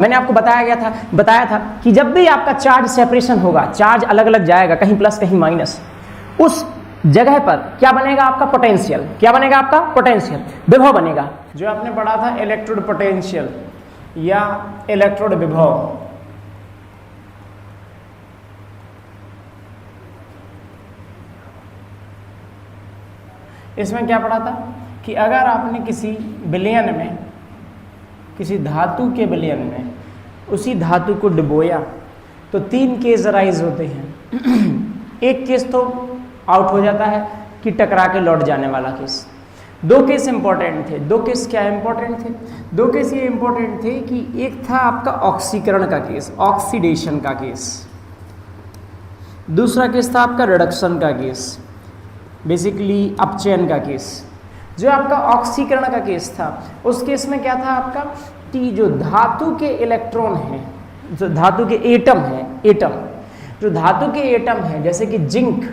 मैंने आपको बताया था कि जब भी आपका चार्ज सेपरेशन होगा, चार्ज अलग अलग जाएगा, कहीं प्लस कहीं माइनस, उस जगह पर क्या बनेगा आपका पोटेंशियल, क्या बनेगा आपका पोटेंशियल, विभव बनेगा। जो आपने पढ़ा था इलेक्ट्रोड पोटेंशियल या इलेक्ट्रोड विभव, इसमें क्या पढ़ा था कि अगर आपने किसी विलयन में, किसी धातु के विलयन में उसी धातु को डुबोया तो 3 केस राइज होते हैं। एक केस तो आउट हो जाता है कि टकरा के लौट जाने वाला केस। 2 केस इंपॉर्टेंट थे। 2 केस क्या इंपॉर्टेंट थे? 2 केस ये इंपॉर्टेंट थे कि एक था आपका ऑक्सीकरण का केस, ऑक्सीडेशन का केस। दूसरा केस था आपका रिडक्शन का केस, बेसिकली अपचयन का केस। जो आपका ऑक्सीकरण का केस था, उस केस में क्या था आपका कि जो धातु के इलेक्ट्रॉन हैं, जो धातु के एटम हैं, जो धातु के एटम हैं जैसे कि जिंक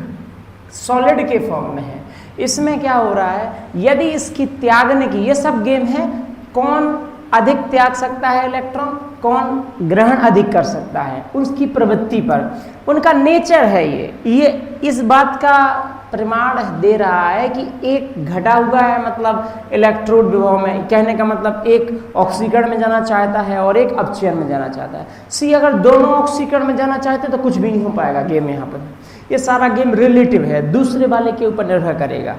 सॉलिड के फॉर्म में है, इसमें क्या हो रहा है, यदि इसकी त्यागने की, ये सब गेम है कौन अधिक त्याग सकता है इलेक्ट्रॉन, कौन ग्रहण अधिक कर सकता है, उसकी प्रवृत्ति पर, उनका नेचर है ये इस बात का प्रमाण दे रहा है कि एक घटा हुआ है, मतलब इलेक्ट्रोड विभव में, कहने का मतलब एक ऑक्सीकरण में जाना चाहता है और एक अपचयन में जाना चाहता है। सी अगर दोनों ऑक्सीकरण में जाना चाहते तो कुछ भी नहीं हो पाएगा गेम। यहाँ पर ये सारा गेम रिलेटिव है, दूसरे वाले के ऊपर निर्भर करेगा।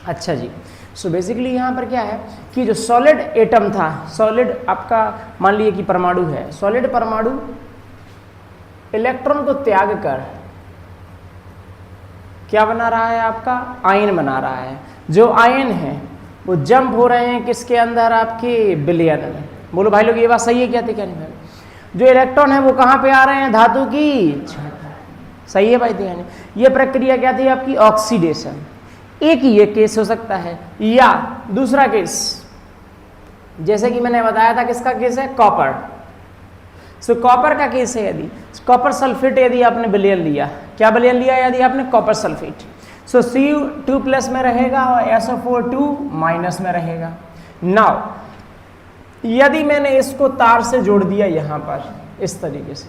अच्छा जी, सो बेसिकली यहाँ पर क्या है कि जो सॉलिड एटम था, सॉलिड आपका मान लीजिए कि परमाणु है, सॉलिड परमाणु इलेक्ट्रॉन को त्याग कर क्या बना रहा है आपका, आयन बना रहा है। जो आयन है वो जंप हो रहे हैं किसके अंदर, आपके विलयन में। बोलो भाई लोग ये बात सही है क्या थी, क्या नहीं भाई? जो इलेक्ट्रॉन है वो कहाँ पे आ रहे हैं, धातु की छड़। सही है भाई ध्यान। ये प्रक्रिया क्या थी आपकी, ऑक्सीडेशन। एक ही ये केस हो सकता है, या दूसरा केस जैसे कि मैंने बताया था किसका केस है, कॉपर। सो कॉपर का केस है, यदि कॉपर सल्फेट यदि आपने विलयन लिया, क्या विलयन लिया यदि आपने, कॉपर सल्फेट, सो Cu2 प्लस में रहेगा और SO4 माइनस में रहेगा। नाउ यदि मैंने इसको तार से जोड़ दिया यहाँ पर इस तरीके से,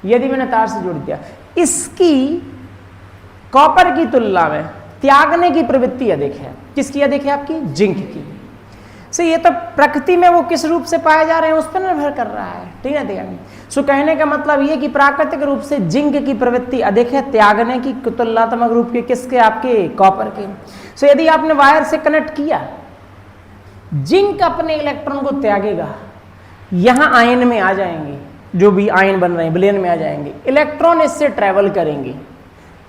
यदि मैंने तार से जोड़ दिया, इसकी कॉपर की तुलना में त्यागने की प्रवृत्ति अधिक है। किसकी अधिक है, आपकी जिंक की। सो ये तो प्रकृति में वो किस रूप से पाए जा रहे हैं उस पर निर्भर कर रहा है, ठीक है ध्यान। सो कहने का मतलब ये कि प्राकृतिक रूप से जिंक की प्रवृत्ति अधिक है त्यागने की तुलनात्मक रूप के, किसके, आपके कॉपर के। सो यदि आपने वायर से कनेक्ट किया, जिंक अपने इलेक्ट्रॉन को त्यागेगा, यहां आयन में आ जाएंगे, जो भी आयन बन रहे हैं विलयन में आ जाएंगे, इलेक्ट्रॉन इससे ट्रेवल करेंगे,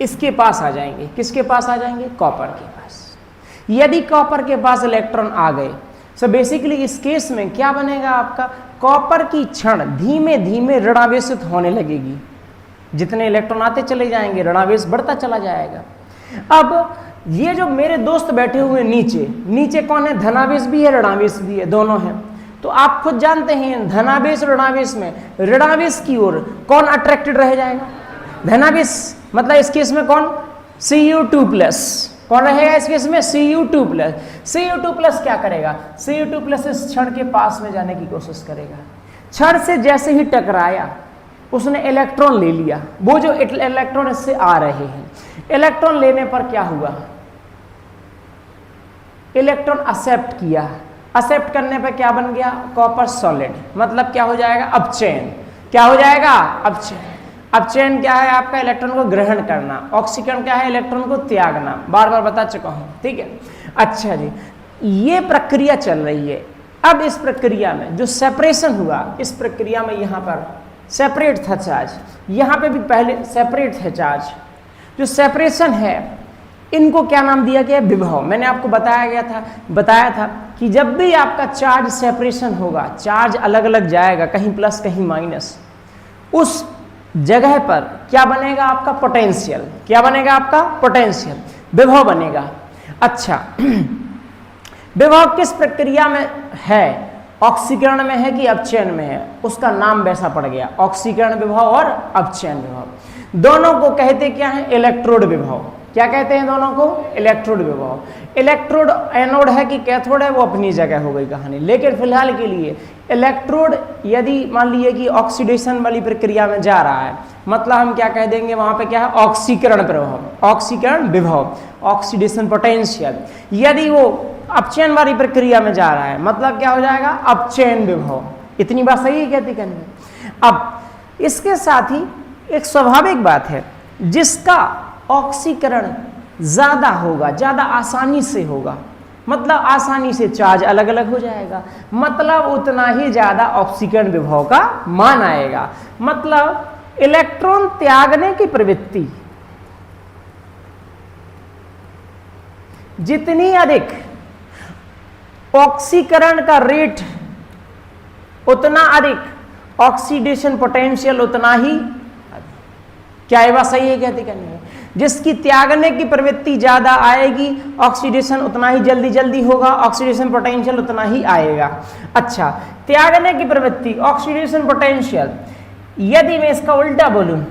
इसके पास आ जाएंगे, किसके पास आ जाएंगे, कॉपर के पास। यदि कॉपर के पास इलेक्ट्रॉन आ गए, सो बेसिकली इस केस में क्या बनेगा आपका, कॉपर की क्षण धीमे धीमे ऋणावेशित होने लगेगी। जितने इलेक्ट्रॉन आते चले जाएंगे ऋणावेश बढ़ता चला जाएगा। अब ये जो मेरे दोस्त बैठे हुए नीचे, नीचे कौन है, धनावेश भी है ऋणावेश भी है, दोनों है। तो आप खुद जानते हैं धनावेश ऋणावेश में ऋणावेश की ओर कौन अट्रैक्टेड रह जाएगा, धनावेश। मतलब इस केस में कौन, Cu2 प्लस, कौन रहेगा इस केस में, Cu2 प्लस। Cu2 प्लस क्या करेगा, Cu2 प्लस इस क्षण के पास में जाने की कोशिश करेगा। क्षण से जैसे ही टकराया, उसने इलेक्ट्रॉन ले लिया, वो जो इलेक्ट्रॉन इससे आ रहे हैं, इलेक्ट्रॉन लेने पर क्या हुआ, इलेक्ट्रॉन एक्सेप्ट किया, एक्सेप्ट करने पर क्या बन गया, कॉपर सॉलिड। मतलब क्या हो जाएगा, अपचयन। क्या हो जाएगा, अपचयन। अपचयन क्या है आपका, इलेक्ट्रॉन को ग्रहण करना। ऑक्सीकरण क्या है, इलेक्ट्रॉन को त्यागना। बार बार बता चुका हूं, ठीक है। अच्छा जी, ये प्रक्रिया चल रही है। अब इस प्रक्रिया में जो सेपरेशन हुआ, इस प्रक्रिया में यहाँ पर सेपरेट था चार्ज, यहाँ पे भी पहले सेपरेट है चार्ज। जो सेपरेशन है, इनको क्या नाम दिया गया, विभव। मैंने आपको बताया था कि जब भी आपका चार्ज सेपरेशन होगा, चार्ज अलग अलग जाएगा, कहीं प्लस कहीं माइनस, उस जगह पर क्या बनेगा आपका, पोटेंशियल। क्या बनेगा आपका, पोटेंशियल, विभव बनेगा। अच्छा, विभव किस प्रक्रिया में है, ऑक्सीकरण में है कि अपचयन में है, उसका नाम वैसा पड़ गया, ऑक्सीकरण विभव और अपचयन विभव। दोनों को कहते क्या है, इलेक्ट्रोड विभव। क्या कहते हैं दोनों को? इलेक्ट्रोड विभव। इलेक्ट्रोड एनोड है कि कैथोड है वो अपनी जगह हो गई कहानी, लेकिन फिलहाल के लिए इलेक्ट्रोड यदि मान लीजिए कि ऑक्सीडेशन वाली प्रक्रिया में जा रहा है, मतलब हम क्या कह देंगे वहां पे क्या है? ऑक्सीकरण प्रभाव, ऑक्सीकरण विभव, ऑक्सीडेशन पोटेंशियल। यदि वो अपचयन वाली प्रक्रिया में जा रहा है, मतलब क्या हो जाएगा? अपचयन विभव। इतनी बात सही है कहती कहने। अब इसके साथ ही एक स्वाभाविक बात है, जिसका ऑक्सीकरण ज्यादा होगा, ज्यादा आसानी से होगा, मतलब आसानी से चार्ज अलग अलग हो जाएगा, मतलब उतना ही ज्यादा ऑक्सीकरण विभव का मान आएगा। मतलब इलेक्ट्रॉन त्यागने की प्रवृत्ति जितनी अधिक, ऑक्सीकरण का रेट उतना अधिक, ऑक्सीडेशन पोटेंशियल उतना ही। क्या ये बात सही है कहती कहनी है? जिसकी त्यागने की प्रवृत्ति ज्यादा आएगी, ऑक्सीडेशन उतना ही जल्दी जल्दी होगा, ऑक्सीडेशन पोटेंशियल उतना ही आएगा। अच्छा, त्यागने की प्रवृत्ति, ऑक्सीडेशन पोटेंशियल। यदि मैं इसका उल्टा बोलूं,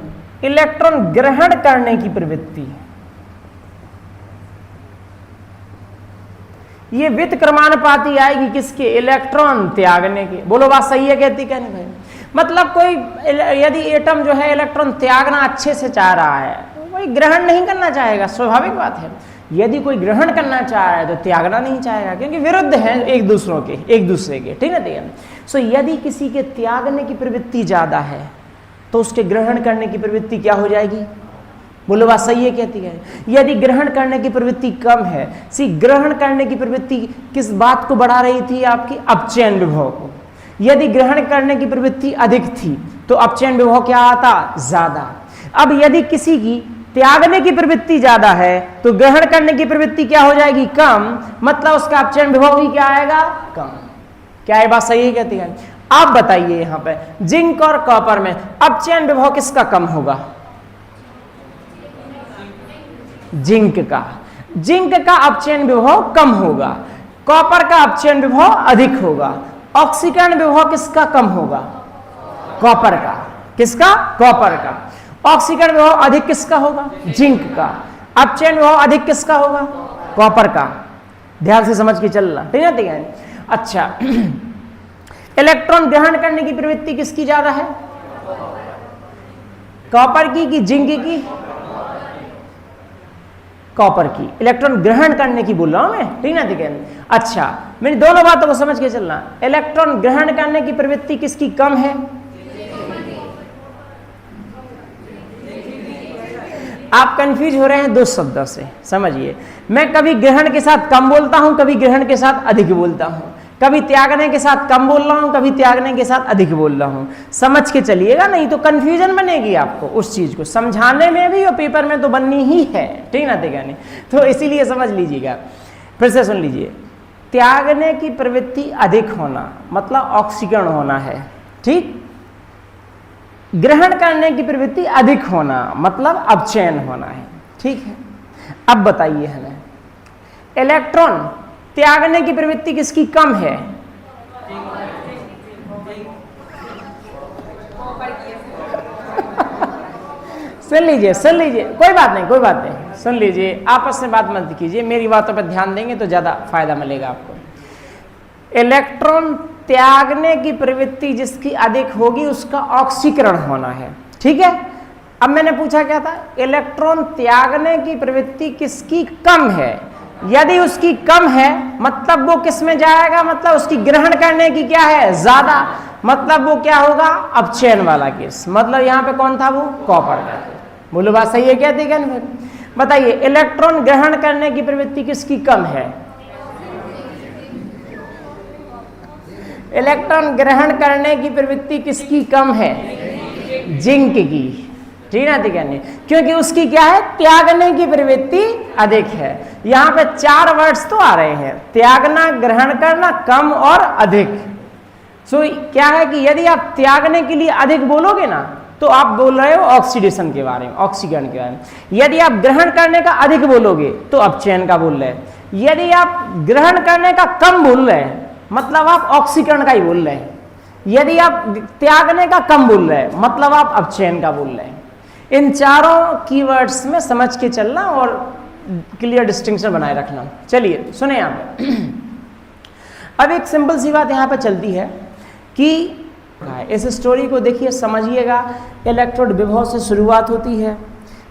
इलेक्ट्रॉन ग्रहण करने की प्रवृत्ति, ये व्युत्क्रमानुपाती आएगी किसके? इलेक्ट्रॉन त्यागने के। बोलो बात सही है कहती कहनी भाई? मतलब कोई यदि एटम जो है इलेक्ट्रॉन त्यागना अच्छे से चाह रहा है, कोई ग्रहण नहीं करना चाहेगा, स्वाभाविक बात है। यदि कोई ग्रहण करना चाह रहा है तो त्यागना नहीं चाहेगा, क्योंकि विरुद्ध है एक दूसरे के, ठीक है। सो यदि किसी के त्यागने की प्रवृत्ति ज्यादा है तो उसके ग्रहण करने की प्रवृत्ति क्या हो जाएगी? बोलो बात सही है कहती है? यदि ग्रहण करने की प्रवृत्ति कम है, ग्रहण करने की प्रवृत्ति किस बात को बढ़ा रही थी? आपकी अपचयन विभव को। यदि ग्रहण करने की प्रवृत्ति अधिक थी तो अपचयन विभव क्या आता? ज्यादा। अब यदि किसी की त्यागने की प्रवृत्ति ज्यादा है तो ग्रहण करने की प्रवृत्ति क्या हो जाएगी? कम, मतलब उसका अपचयन विभव ही क्या आएगा? कम। क्या ये बात सही है कहती है? आप बताइए यहां पे जिंक और कॉपर में अपचयन विभव किसका कम होगा? जिंक का। जिंक का अपचयन विभव कम होगा, कॉपर का अपचयन विभव अधिक होगा। ऑक्सीकरण विभव किसका कम होगा? कॉपर का। किसका? कॉपर का। ऑक्सीकरण विभव अधिक किसका होगा? जिंक का। अपचयन विभव अधिक किसका होगा? कॉपर का। ध्यान से समझ के चलना, ठीक है, ठीक है। अच्छा, इलेक्ट्रॉन ग्रहण करने की प्रवृत्ति किसकी ज्यादा है? कॉपर की कि जिंक की? कॉपर की। इलेक्ट्रॉन ग्रहण करने की बोल रहा हूं मैं, ठीक ना, ठीक है। अच्छा, मेरी दोनों बातों को समझ के चलना। इलेक्ट्रॉन ग्रहण करने की प्रवृत्ति किसकी कम है? आप कंफ्यूज हो रहे हैं दो शब्दों से, समझिए। मैं कभी ग्रहण के साथ कम बोलता हूं, कभी ग्रहण के साथ अधिक बोलता हूं, कभी त्यागने के साथ कम बोल रहा हूं, कभी त्यागने के साथ अधिक बोल रहा हूं। समझ के चलिएगा, नहीं तो कंफ्यूजन बनेगी आपको उस चीज को समझाने में भी और पेपर में तो बननी ही है, ठीक ना, ठीक है। नहीं तो इसीलिए समझ लीजिएगा, फिर से सुन लीजिए। त्यागने की प्रवृत्ति अधिक होना मतलब ऑक्सीकरण होना है, ठीक। ग्रहण करने की प्रवृत्ति अधिक होना मतलब अपचयन होना है, ठीक है। अब बताइए हमें, इलेक्ट्रॉन त्यागने की प्रवृत्ति किसकी कम है? सुन लीजिए, सुन लीजिए, कोई बात नहीं, कोई बात नहीं, सुन लीजिए, आपस में बात मत कीजिए, मेरी बातों पर ध्यान देंगे तो ज्यादा फायदा मिलेगा आपको। इलेक्ट्रॉन त्यागने की प्रवृत्ति जिसकी अधिक होगी उसका ऑक्सीकरण होना है, ठीक है। अब मैंने पूछा क्या था? इलेक्ट्रॉन त्यागने की प्रवृत्ति किसकी कम है? यदि उसकी कम है मतलब वो किस में जाएगा? मतलब उसकी ग्रहण करने की क्या है? ज्यादा, मतलब वो क्या होगा? अपचयन वाला केस। मतलब यहां पे कौन था? वो कॉपर का। बोलो बात सही है क्या? ठीक है, बताइए इलेक्ट्रॉन ग्रहण करने की प्रवृत्ति किसकी कम है? इलेक्ट्रॉन ग्रहण करने की प्रवृत्ति किसकी कम है? जिंक की, ठीक है, ठीक है। क्योंकि उसकी क्या है? त्यागने की प्रवृत्ति अधिक है। यहां पे चार वर्ड्स तो आ रहे हैं, त्यागना, ग्रहण करना, कम और अधिक। सो क्या है कि यदि आप त्यागने के लिए अधिक बोलोगे ना तो आप बोल रहे हो ऑक्सीडेशन के बारे में, ऑक्सीकरण के बारे में। यदि आप ग्रहण करने का अधिक बोलोगे तो अपचयन का बोल रहे हैं। यदि आप ग्रहण करने का कम बोल रहे हैं मतलब आप ऑक्सीकरण का ही बोल रहे हैं। यदि आप त्यागने का कम बोल रहे हैं मतलब आप अपचयन का बोल रहे हैं। इन चारों कीवर्ड्स में समझ के चलना और क्लियर डिस्टिंक्शन बनाए रखना। चलिए सुने यहाँ पे। अब एक सिंपल सी बात यहाँ पे चलती है कि इस स्टोरी को देखिए, समझिएगा। इलेक्ट्रोड विभव से शुरुआत होती है,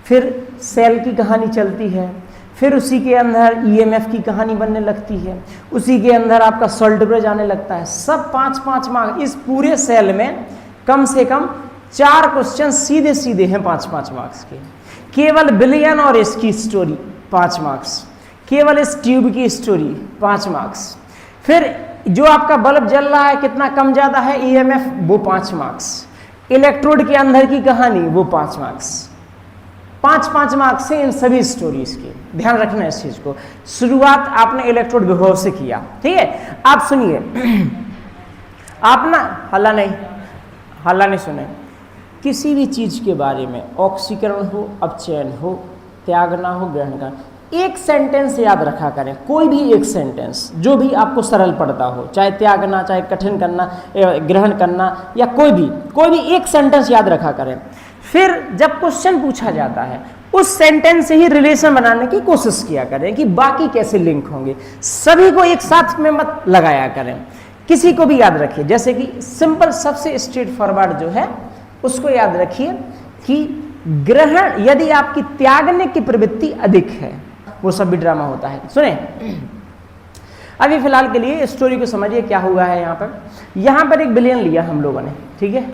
फिर सेल की कहानी चलती है, फिर उसी के अंदर ईएमएफ की कहानी बनने लगती है, उसी के अंदर आपका सॉल्ट ब्रिज आने लगता है। सब 5-5 मार्क्स। इस पूरे सेल में कम से कम 4 क्वेश्चन सीधे सीधे हैं 5-5 मार्क्स के। केवल बिलियन और इसकी स्टोरी 5 मार्क्स, केवल इस ट्यूब की स्टोरी 5 मार्क्स, फिर जो आपका बल्ब जल रहा है कितना कम ज़्यादा है ईएमएफ, वो 5 मार्क्स, इलेक्ट्रोड के अंदर की कहानी वो 5 मार्क्स। 5-5 मार्क्स से इन सभी स्टोरीज के। ध्यान रखना इस चीज को। शुरुआत आपने इलेक्ट्रोड विभव से किया, ठीक है। आप सुनिए, आप ना हल्ला नहीं सुने। किसी भी चीज के बारे में, ऑक्सीकरण हो, अपचयन हो, त्यागना हो, ग्रहण करना, एक सेंटेंस याद रखा करें। कोई भी एक सेंटेंस जो भी आपको सरल पड़ता हो, चाहे त्यागना, चाहे कठिन करना, ग्रहण करना, या कोई भी एक सेंटेंस याद रखा करें। फिर जब क्वेश्चन पूछा जाता है उस सेंटेंस से ही रिलेशन बनाने की कोशिश किया करें कि बाकी कैसे लिंक होंगे। सभी को एक साथ में मत लगाया करें, किसी को भी याद रखिए। जैसे कि सिंपल, सबसे स्ट्रेट फॉरवर्ड जो है उसको याद रखिए कि ग्रहण, यदि आपकी त्यागने की प्रवृत्ति अधिक है, वो सब भी ड्रामा होता है। सुने, अभी फिलहाल के लिए स्टोरी को समझिए क्या हुआ है। यहाँ पर एक विलयन लिया हम लोगों ने, ठीक है।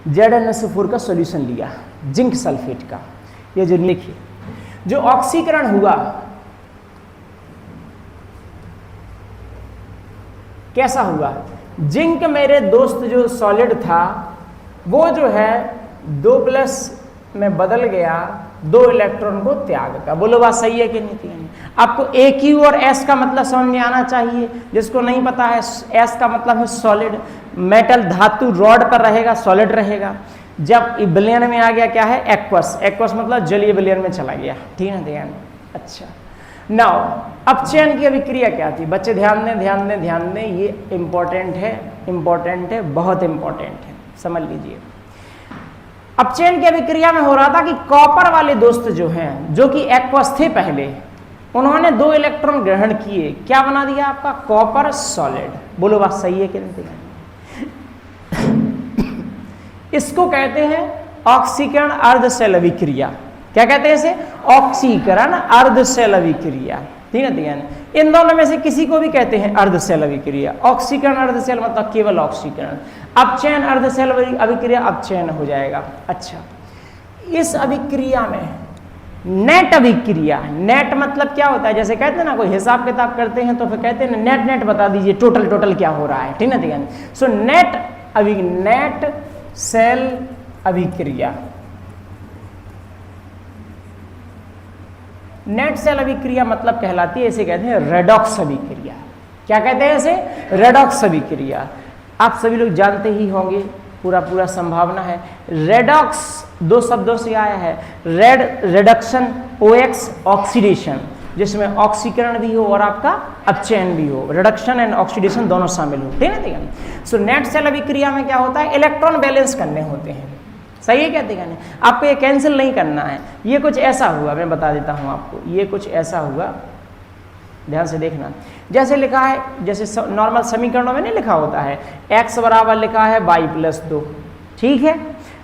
ZnSO4 का सॉल्यूशन लिया, जिंक सल्फेट का। ये जो लिखिए, जो ऑक्सीकरण हुआ कैसा हुआ। जिंक मेरे दोस्त जो सॉलिड था वो जो है 2+ में बदल गया, 2 इलेक्ट्रॉन को त्याग का। बोलो बात सही है कि नहीं? आपको AQ और S का मतलब समझ में आना चाहिए। जिसको नहीं पता है, S का मतलब है सॉलिड, मेटल धातु रॉड पर रहेगा, सॉलिड रहेगा। जब विलयन में आ गया क्या है, एक्वस। एक्वस मतलब जलीय विलयन में चला गया, ठीक है ध्यान। अच्छा, नाउ अपचयन की अभिक्रिया क्या थी? बच्चे ध्यान दें, ये इंपॉर्टेंट है, बहुत इंपॉर्टेंट है, समझ लीजिए। अपचयन की अभिक्रिया में हो रहा था कि कॉपर वाले दोस्त जो हैं, जो कि एक्वस थे पहले, उन्होंने 2 इलेक्ट्रॉन ग्रहण किए। क्या बना दिया आपका? Copper solid. बोलो बात सही है कि नहीं? इसको कहते हैं ऑक्सीकरण अर्धशैल अभिक्रिया। क्या कहते हैं इसे? ऑक्सीकरण अर्धशैल अभिक्रिया, ठीक है ध्यान। इन दोनों में से किसी को भी कहते हैं अर्धशैल अभिक्रिया। ऑक्सीकरण अर्धशैल मतलब केवल ऑक्सीकरण, अपचयन अर्धशैल अभिक्रिया अपचयन हो जाएगा। अच्छा, इस अभिक्रिया में नेट अभिक्रिया, नेट मतलब क्या होता है? जैसे कहते हैं ना, कोई हिसाब किताब करते हैं तो फिर कहते हैं नेट बता दीजिए, टोटल क्या हो रहा है, ठीक है ध्यान। सो नेट सेल अभिक्रिया, नेट सेल अभिक्रिया मतलब कहलाती है, इसे कहते हैं रेडॉक्स अभिक्रिया। क्या कहते हैं इसे? रेडॉक्स अभिक्रिया। आप सभी लोग जानते ही होंगे, पूरा संभावना है। रेडॉक्स 2 शब्दों से आया है, रिडक्शन, OX ऑक्सीडेशन, जिसमें ऑक्सीकरण भी हो और आपका अपचयन भी हो। रिडक्शन एंड ऑक्सीडेशन दोनों शामिल हो, ठीक है। सो नेट सेल अभिक्रिया में क्या होता है? इलेक्ट्रॉन बैलेंस करने होते हैं, सही है क्या? देखा, आपको ये कैंसिल नहीं करना है। ये कुछ ऐसा हुआ, मैं बता देता हूँ आपको, ये कुछ ऐसा हुआ, ध्यान से देखना। जैसे लिखा है, जैसे नॉर्मल समीकरणों में नहीं लिखा होता है, x बराबर लिखा है y+2, ठीक है।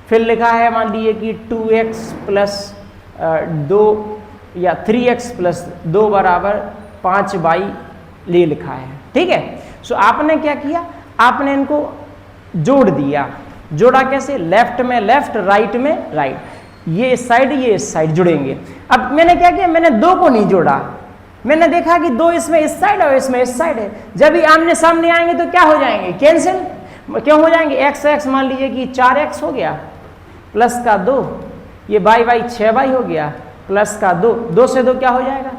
फिर लिखा है, मान लीजिए कि 2x + 2 या 3x + 2 बराबर 5y ले लिखा है, ठीक है। सो आपने क्या किया? आपने इनको जोड़ दिया। जोड़ा कैसे? लेफ्ट में लेफ्ट, राइट में राइट, ये इस साइड जुड़ेंगे। अब मैंने क्या किया? मैंने 2 को नहीं जोड़ा, मैंने देखा कि 2 इसमें इस साइड है और इसमें इस साइड है। जब भी आमने सामने आएंगे तो क्या हो जाएंगे? कैंसिल क्यों हो जाएंगे? x मान लीजिए कि 4x हो गया, प्लस का 2, ये y 6y हो गया, प्लस का 2 से 2 क्या हो जाएगा?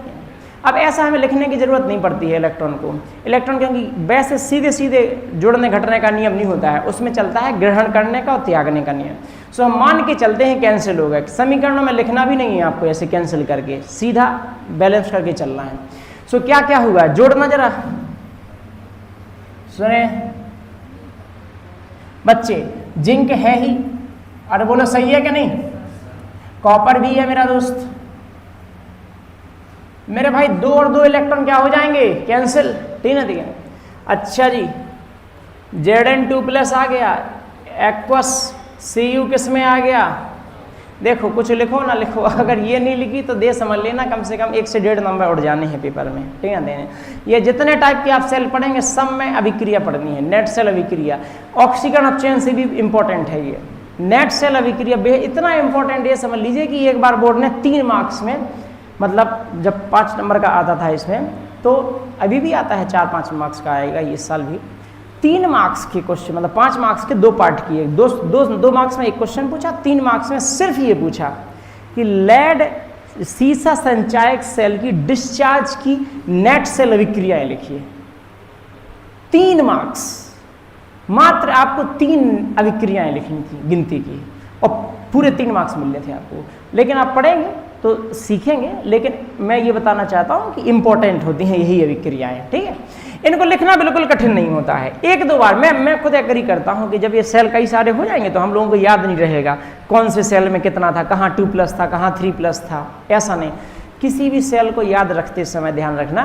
अब ऐसा हमें लिखने की जरूरत नहीं पड़ती है इलेक्ट्रॉन को। इलेक्ट्रॉन क्योंकि वैसे सीधे जोड़ने घटने का नियम नहीं होता है, उसमें चलता है ग्रहण करने का और त्यागने का नियम। सो हम मान के चलते हैं कैंसिल हो गए। समीकरणों में लिखना भी नहीं है आपको ऐसे कैंसिल करके, सीधा बैलेंस करके चलना है। सो क्या क्या हुआ? जोड़ना जरा सुने बच्चे, जिंक है ही, अरे बोलो सही है क्या नहीं? कॉपर भी है मेरा दोस्त। मेरे भाई 2 और 2 इलेक्ट्रॉन क्या हो जाएंगे? कैंसिल, ठीक है, ठीक है। अच्छा जी, Zn2+ आ गया, एक्वस Cu किस में आ गया? देखो कुछ लिखो ना लिखो, अगर ये नहीं लिखी तो दे समझ लेना कम से कम 1 से 1.5 नंबर उड़ जाने हैं पेपर में, ठीक है देने। ये जितने टाइप के आप सेल पढ़ेंगे सब में अभिक्रिया पढ़नी है, नेट सेल अभिक्रिया। ऑक्सीकरण अपचयन से भी इंपॉर्टेंट है ये नेट सेल अभिक्रिया, इतना इंपॉर्टेंट ये समझ लीजिए कि एक बार बोर्ड ने 3 मार्क्स में, मतलब जब 5 नंबर का आता था इसमें, तो अभी भी आता है 4-5 मार्क्स का आएगा ये साल भी, 3 मार्क्स के क्वेश्चन, मतलब 5 मार्क्स के 2 पार्ट किए, 2 मार्क्स में एक क्वेश्चन पूछा, 3 मार्क्स में सिर्फ ये पूछा कि लेड सीसा संचायक सेल की डिस्चार्ज की नेट सेल अभिक्रियाएं लिखिए। 3 मार्क्स, मात्र आपको 3 अभिक्रियाएं लिखनी थी गिनती की, और पूरे 3 मार्क्स मिलने थे आपको। लेकिन आप पढ़ेंगे तो सीखेंगे, लेकिन मैं ये बताना चाहता हूँ कि इंपॉर्टेंट होती हैं यही अभिक्रियाएं, ठीक है। इनको लिखना बिल्कुल कठिन नहीं होता है, 1-2 बार मैं खुद एग्री करता हूँ कि जब ये सेल कई सारे हो जाएंगे तो हम लोगों को याद नहीं रहेगा कौन से सेल में कितना था, कहाँ 2+ था, कहाँ 3+ था, ऐसा नहीं। किसी भी सेल को याद रखते समय ध्यान रखना,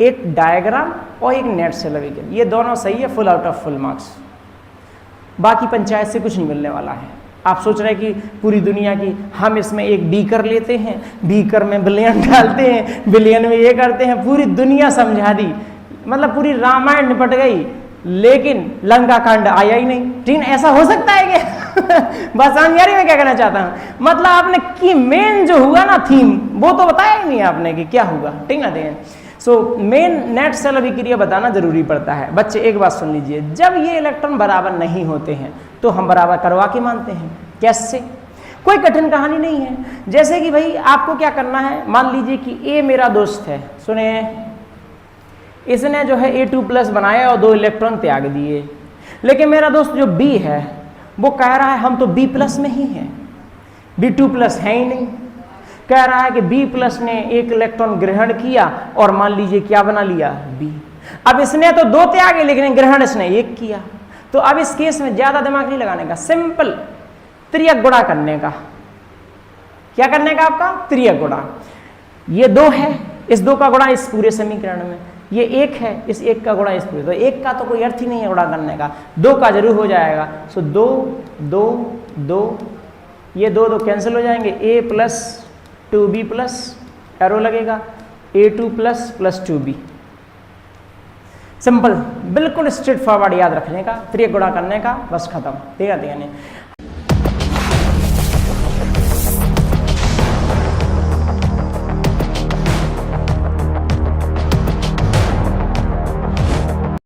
एक डायग्राम और एक नेट सेल अभिक्रिया, ये दोनों सही है, full out of full marks. बाकी पंचायत से कुछ नहीं मिलने वाला है। आप सोच रहे हैं कि पूरी दुनिया की, हम इसमें एक बीकर लेते हैं, बीकर में बिलियन डालते हैं, बिलियन में ये करते हैं, पूरी दुनिया समझा दी, मतलब पूरी रामायण निपट गई, लेकिन लंका कांड आया ही नहीं, ठीक है। ऐसा हो सकता है क्या? बस यारी मैं क्या कहना चाहता हूँ, मतलब आपने की मेन जो हुआ ना थीम, वो तो बताया ही नहीं आपने कि क्या हुआ, ठीक ना दें। सो मेन नेट सेल अभिक्रिया बताना जरूरी पड़ता है। बच्चे एक बात सुन लीजिए, जब ये इलेक्ट्रॉन बराबर नहीं होते हैं तो हम बराबर करवा के मानते हैं। कैसे? कोई कठिन कहानी नहीं है। जैसे कि भाई आपको क्या करना है, मान लीजिए कि ए मेरा दोस्त है, सुने, इसने जो है A2+ बनाया और 2 इलेक्ट्रॉन त्याग दिए, लेकिन मेरा दोस्त जो B है वो कह रहा है हम तो B+ में ही हैं, B2+ है ही नहीं। कह रहा है कि B+ ने 1 इलेक्ट्रॉन ग्रहण किया और मान लीजिए क्या बना लिया, B। अब इसने तो 2 त्यागे लेकिन ग्रहण इसने 1 किया। तो अब इस केस में ज्यादा दिमाग नहीं लगाने का, सिंपल त्रियक गुणा करने का। क्या करने का आपका? त्रियक गुणा। ये 2 है, इस 2 का गुणा इस पूरे समीकरण में, ये 1 है, इस 1 का गुणा इस पूरे, तो 1 का तो कोई अर्थ ही नहीं है गुणा करने का, 2 का जरूर हो जाएगा। सो 2 2 2, ये 2 2 कैंसिल हो जाएंगे, A+ 2B+, एरो लगेगा, A2+ 2B। सिंपल, बिल्कुल स्ट्रेट फॉरवर्ड याद रखने का, त्रियक गुणा करने का, बस खत्म, ठीक है।